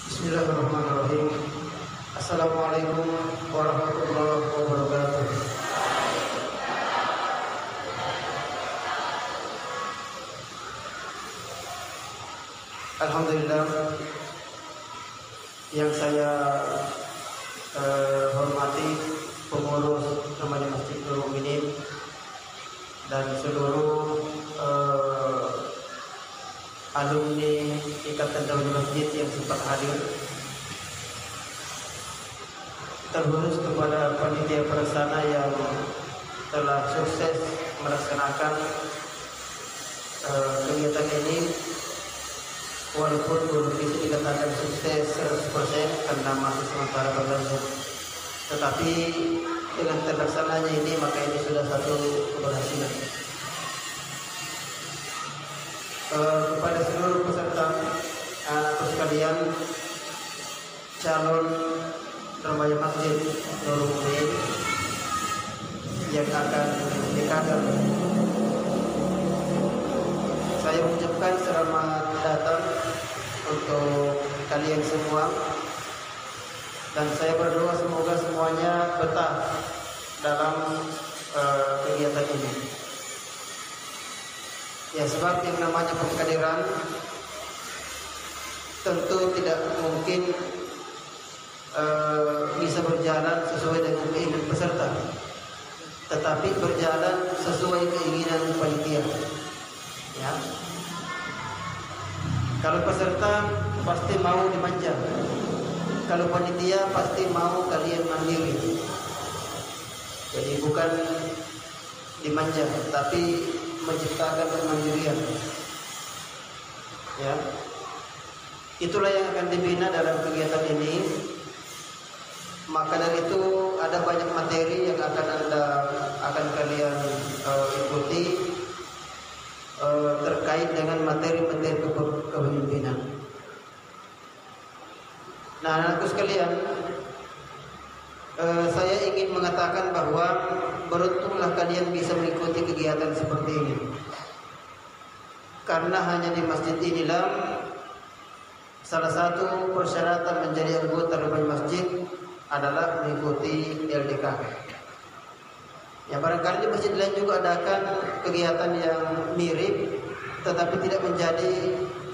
Bismillahirrahmanirrahim. Assalamualaikum warahmatullahi wabarakatuh. Alhamdulillah, yang saya hormati pengurus namanya Masjid Nurul Mukminin dan seluruh alumni Ikatan Darul Masjid yang sempat hadir, terkhusus kepada panitia pelaksana yang telah sukses melaksanakan kegiatan ini, walaupun belum bisa dikatakan sukses 100% karena masih sementara berlangsung, tetapi dengan terlaksananya ini maka ini sudah satu keberhasilan. Kepada seluruh peserta sekalian, calon remaja Masjid Nurul Mukminin yang akan dikader, saya mengucapkan selamat datang untuk kalian semua, dan saya berdoa semoga semuanya betah dalam kegiatan ini. Ya, sebab yang namanya pengkaderan tentu tidak mungkin bisa berjalan sesuai dengan keinginan peserta, tetapi berjalan sesuai keinginan panitia. Ya, kalau peserta pasti mau dimanja, kalau panitia pasti mau kalian mandiri. Jadi bukan dimanja, tapi menciptakan kemandirian. Ya, itulah yang akan dibina dalam kegiatan ini. Maka dari itu ada banyak materi yang akan kalian ikuti terkait dengan materi-materi kepemimpinan. Nah, anakku sekalian, saya ingin mengatakan bahwa beruntunglah kalian bisa mengikuti kegiatan seperti ini, karena hanya di masjid inilah salah satu persyaratan menjadi anggota remaja masjid adalah mengikuti LDK. Ya, barangkali di masjid lain juga adakan kegiatan yang mirip, tetapi tidak menjadi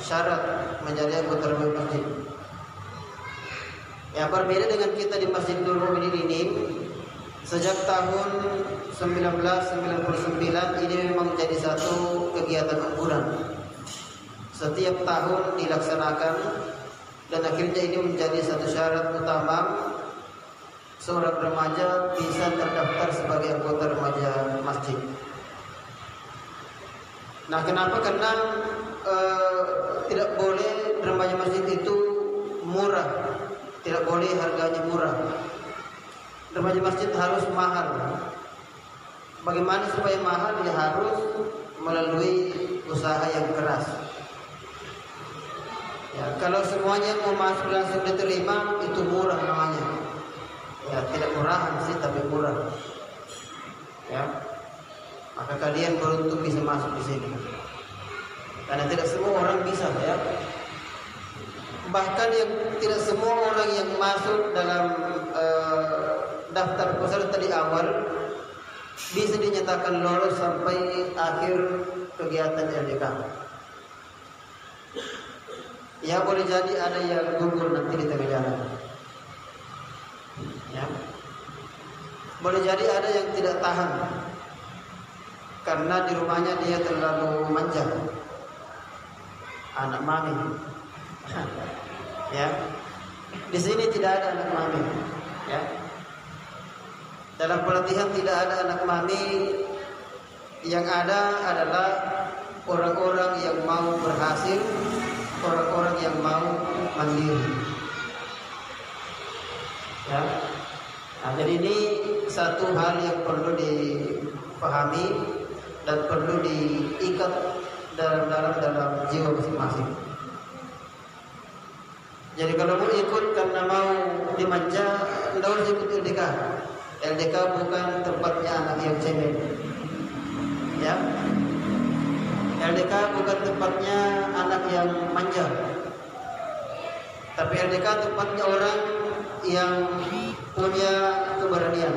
syarat menjadi anggota remaja masjid. Ya, berbeda dengan kita di Masjid Nurul Mukminin ini, sejak tahun 1999 ini memang menjadi satu kegiatan unggulan. Setiap tahun dilaksanakan, dan akhirnya ini menjadi satu syarat utama seorang remaja bisa terdaftar sebagai anggota remaja masjid. Nah, kenapa? Karena tidak boleh remaja masjid itu murah. Tidak boleh harganya murah. Remaja masjid harus mahal. Bagaimana supaya mahal? Dia harus melalui usaha yang keras. Ya, kalau semuanya mau masuk langsung diterima, itu murah namanya. Ya, tidak murahan sih, tapi murah. Ya, maka kalian beruntung bisa masuk di sini. Karena tidak semua orang bisa, ya. Bahkan yang tidak semua orang yang masuk dalam daftar peserta di awal bisa dinyatakan lolos sampai akhir kegiatan LDK. Ya, boleh jadi ada yang gugur nanti di tengah jalan. Ya, boleh jadi ada yang tidak tahan karena di rumahnya dia terlalu manja, anak mami. Ya, di sini tidak ada anak mami. Ya, dalam pelatihan tidak ada anak mami. Yang ada adalah orang-orang yang mau berhasil, orang-orang yang mau mandiri. Ya, nah, jadi ini satu hal yang perlu dipahami dan perlu diikat dalam jiwa masing-masing. Jadi kalau mau ikut karena mau dimanja, tidak harus ikut LDK. LDK bukan tempatnya anak yang cemen. Ya, LDK bukan tempatnya anak yang manja. Tapi LDK tempatnya orang yang punya keberanian.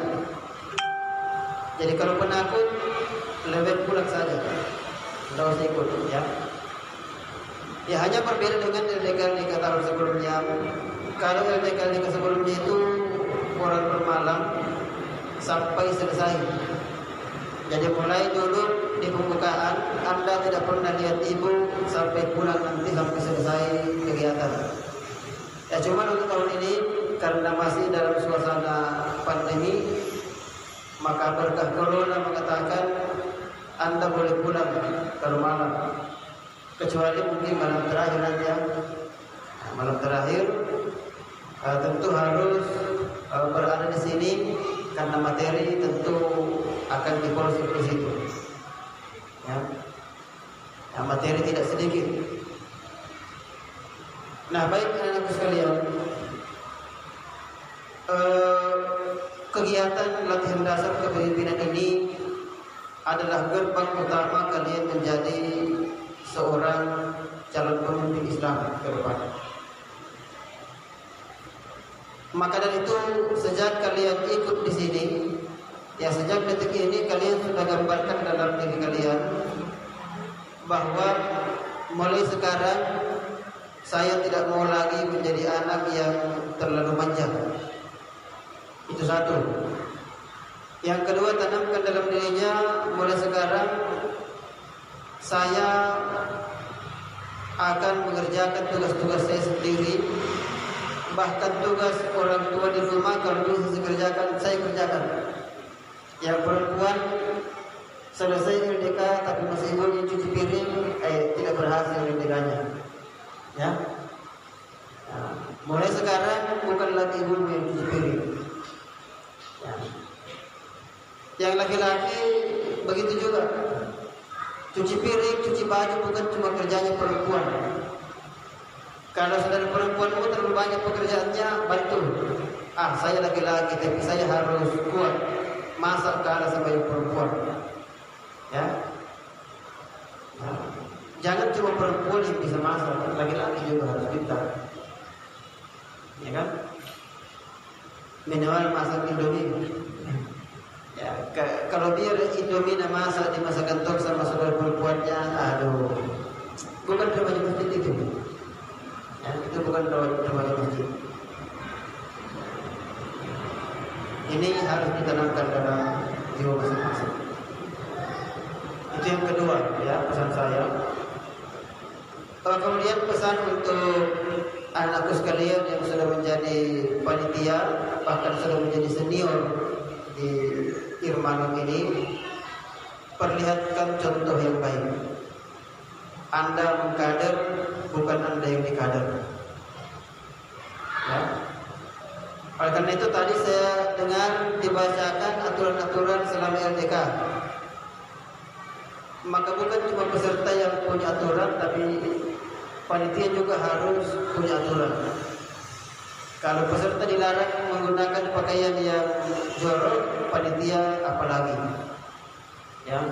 Jadi kalau penakut, lebih pulang saja, tidak usah ikut, ya. Ya hanya berbeda dengan LDK tahun sebelumnya. Kalau LDK sebelumnya itu orang bermalam sampai selesai. Jadi mulai dulu di pembukaan Anda tidak pernah lihat ibu sampai pulang nanti sampai selesai kegiatan. Ya cuma untuk tahun ini karena masih dalam suasana pandemi, maka berkah corona mengatakan Anda boleh pulang kalau malam, kecuali mungkin malam terakhir nanti ya. Malam terakhir tentu harus berada di sini karena materi tentu akan diproses di situ. Ya. Ya, materi tidak sedikit. Nah, baik anak-anakku sekalian, kegiatan latihan dasar kepemimpinan ini adalah gerbang utama kalian menjadi seorang calon pemimpin Islam ke depan. Maka dari itu sejak kalian ikut di sini, ya sejak detik ini kalian sudah gambarkan dalam diri kalian bahwa mulai sekarang saya tidak mau lagi menjadi anak yang terlalu manja. Itu satu. Yang kedua, tanamkan dalam dirinya mulai sekarang saya akan mengerjakan tugas-tugas saya sendiri. Bahkan tugas orang tua di rumah kalau bisa saya kerjakan, saya kerjakan. Yang perempuan selesai LDK tapi masih ingin cuci piring, tidak berhasil LDK-nya. Ya. Nah, mulai sekarang bukan lagi ibu yang cuci piring. Ya. Yang laki-laki begitu juga. Cuci piring, cuci baju bukan cuma kerjanya perempuan. Kalau saudara perempuan itu terlalu banyak pekerjaannya, bantu. Saya laki-laki tapi saya harus kuat masak kalah sebagai perempuan. Ya. Nah, jangan cuma perempuan yang bisa masak, laki-laki juga harus pintar. Ya kan? Minimal masak Indomie. Ya, kalau biar Indomie masak di masa kantor sama saudara perempuannya, aduh, bukan terbaik masjid itu. Ya, itu bukan terbaik masjid. Ini harus ditanamkan dalam jiwa masing-masing. Itu yang kedua, ya pesan saya. Kemudian pesan untuk anakku sekalian yang sudah menjadi panitia, bahkan sudah menjadi senior di Irmanum ini, perlihatkan contoh yang baik. Anda mengkader, bukan Anda yang dikader. Ya. Oleh karena itu tadi saya dengar dibacakan aturan-aturan selama LDK. Maka bukan cuma peserta yang punya aturan, tapi panitia juga harus punya aturan. Kalau peserta dilarang menggunakan pakaian yang jorok, panitia apalagi. Ya.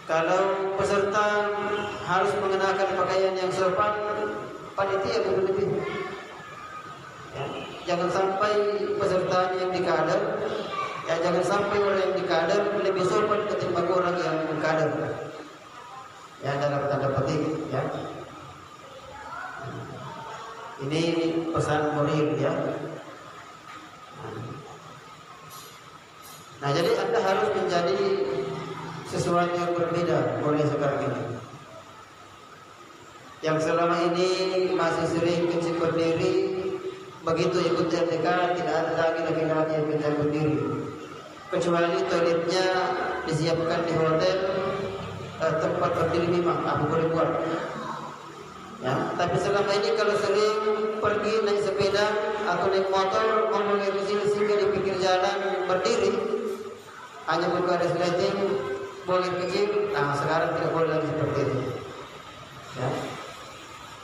Kalau peserta harus mengenakan pakaian yang sopan, panitia lebih-lebih. Ya. Jangan sampai peserta yang dikader, ya jangan sampai orang yang dikader lebih sopan ketimbang orang yang mengkader. Ya dalam tanda petik, ya. Ini pesan moral, ya. Nah, jadi Anda harus menjadi sesuatu yang berbeda mulai sekarang ini. Yang selama ini masih sering kecil berdiri, begitu ikut LDK tidak ada lagi laki-laki yang kecil berdiri, kecuali toiletnya disiapkan di hotel, tempat berdiri memang boleh buat. Ya, tapi selama ini kalau sering pergi naik sepeda atau naik motor, ngomong yang singgah di pinggir jalan berdiri, hanya buka resleting, boleh kecil. Nah, sekarang tidak boleh lagi seperti itu. Ya,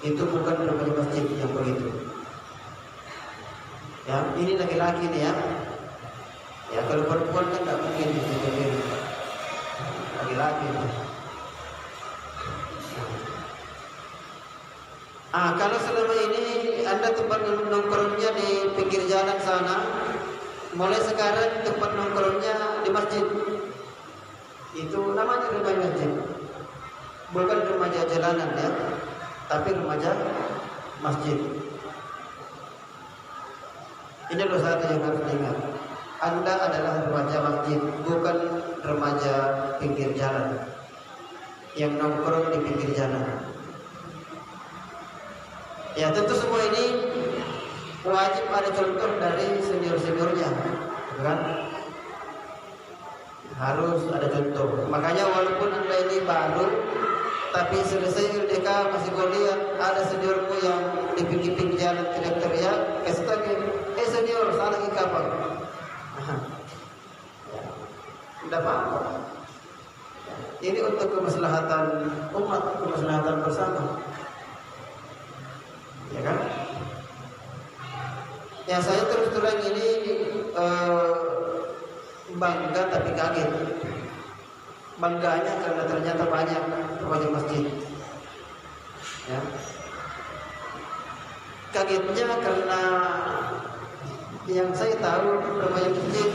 itu bukan berbagai masjid yang begitu. Ya, ini laki-laki nih ya. Ya, kalau perempuan kan tidak mungkin berdiri. Laki-laki. Kalau selama ini Anda tempat nongkrongnya di pinggir jalan sana, mulai sekarang tempat nongkrongnya di masjid. Itu namanya remaja masjid. Bukan remaja jalanan ya, tapi remaja masjid. Ini dosa satu yang harus diingat. Anda adalah remaja masjid, bukan remaja pinggir jalan yang nongkrong di pinggir jalan. Ya tentu semua ini wajib ada contoh dari senior-seniornya, kan? Harus ada contoh. Makanya walaupun Anda ini baru, tapi selesai LDK masih kuliah, ada seniormu yang di pinggir-pinggir jalan teriak-teriak, kasih tahu, senior salah kapal. Tidak apa-apa. Ini untuk kemaslahatan umat, kemaslahatan bersama. Ya kan? Ya saya terus terang ini bangga tapi kaget. Bangganya karena ternyata banyak masjid. Ya. Kagetnya karena yang saya tahu remaja masjid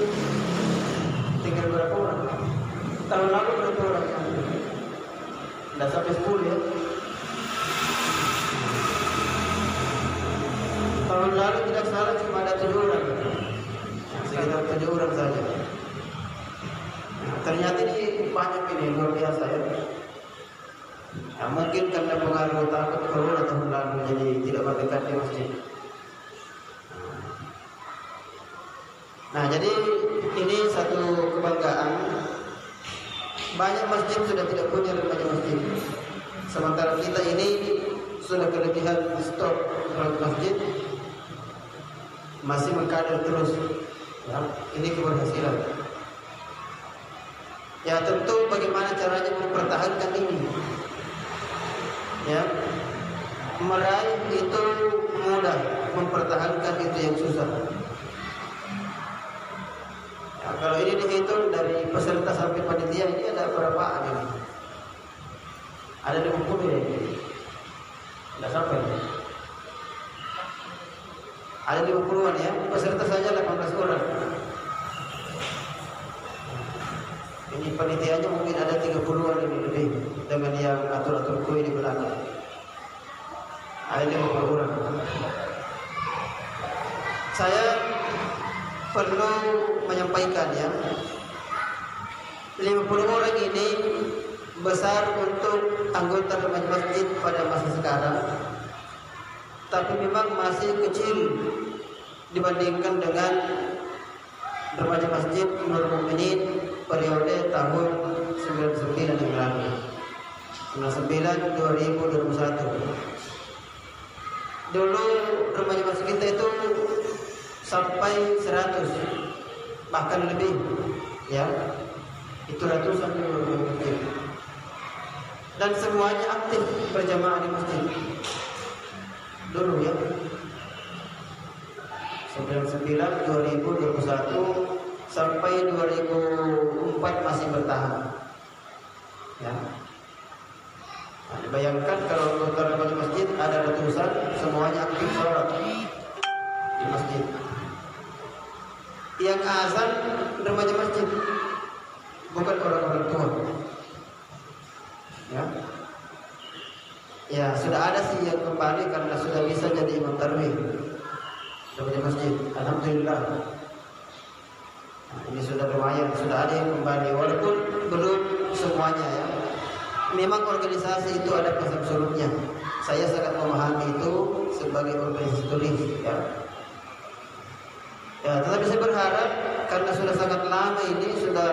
tinggal berapa orang? Tahun lalu berapa orang? Tidak sampai 10 ya. Tahun lalu tidak salah cuma ada 7 orang, sekitar 7 orang saja. Nah, ternyata ini banyak, ini luar biasa ya. Nah, mungkin karena pengaruh takut corona tahun lalu jadi tidak berdekat di masjid. Nah, jadi ini satu kebanggaan. Banyak masjid sudah tidak punya remaja masjid. Sementara kita ini sudah kelebihan stok masjid, masih mengkader terus. Ya, ini keberhasilan. Ya tentu bagaimana caranya mempertahankan ini. Ya, meraih itu mudah, mempertahankan itu yang susah. Ya, kalau ini dihitung dari peserta sampai panitia ini ada berapaan ini? Ada 50 ya? Tidak sampai. Ada 50-an ya, peserta saja 18 orang. Ini panitianya mungkin ada 30-an ini lebih, dengan yang atur-atur kue di belakang. Ada 50 orang. Saya perlu menyampaikan ya, 50 orang ini besar untuk anggota remaja masjid pada masa sekarang, tapi memang masih kecil dibandingkan dengan remaja masjid Nurul Mukminin periode tahun 99 yang lalu, 99-2021. Dulu remaja masjid kita itu sampai 100 bahkan lebih ya, itu ratusan masjid, dan semuanya aktif berjamaah di masjid dulu ya. 99, 2021 sampai 2004 masih bertahan ya. Nah, dibayangkan kalau anggota remaja masjid ada ratusan, semuanya aktif sholat di masjid. Yang azan remaja masjid, bukan orang-orang tua. Ya, ya sudah ada sih yang kembali karena sudah bisa jadi imam tarawih remaja masjid. Alhamdulillah. Nah, ini sudah lumayan, sudah ada yang kembali, walaupun belum semuanya ya. Memang organisasi itu ada pasang surutnya. Saya sangat memahami itu sebagai organisasi tulis ya. Ya, tetapi saya berharap karena sudah sangat lama ini, sudah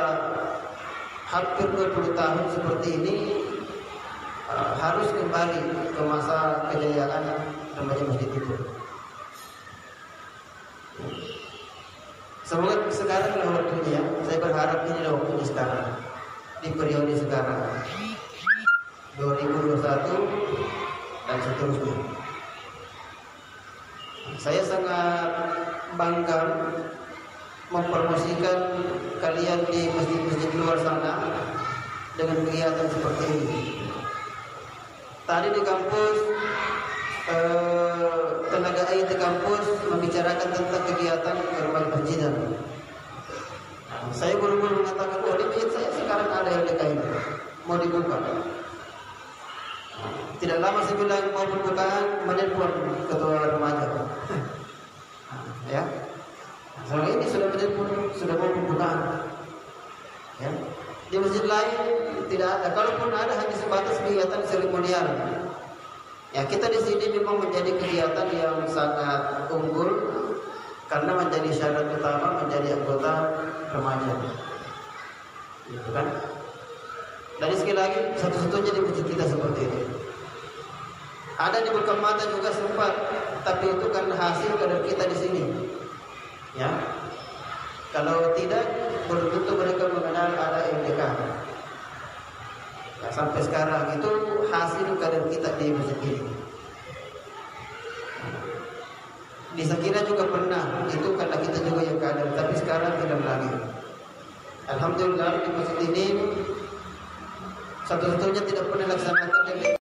hampir 20 tahun seperti ini, harus kembali ke masa kejayaan remaja masjid itu. Semoga sekarang adalah waktunya. Saya berharap ini adalah waktunya sekarang, di periode sekarang 2021 dan seterusnya. Saya sangat bangga mempromosikan kalian di masjid-masjid luar sana dengan kegiatan seperti ini. Tadi di kampus tenaga IT berkumpul mengatakan, oh di masjid saya sekarang ada LDK ini, mau dibuka. Tidak lama saya bilang mau pembukaan, menelpon ketua remaja. Ya, soalnya ini sudah menelpon, sudah mau pembukaan. Ya. Di masjid lain tidak ada, kalaupun ada hanya sebatas kegiatan seremonial. Ya, kita di sini memang menjadi kegiatan yang sangat unggul karena menjadi syarat utama menjadi anggota remaja. Gitu kan? Dan sekali lagi satu-satunya di masjid kita seperti itu. Ada di Bekemata juga sempat, tapi itu kan hasil kader kita di sini. Ya. Kalau tidak, belum tentu mereka mengenal ada MDK. Ya, sampai sekarang itu hasil kader kita di masjid ini. Di Sakina juga pernah, itu karena kita juga yang kader, tapi sekarang tidak lagi. Alhamdulillah di masjid ini satu-satunya tidak pernah laksanakan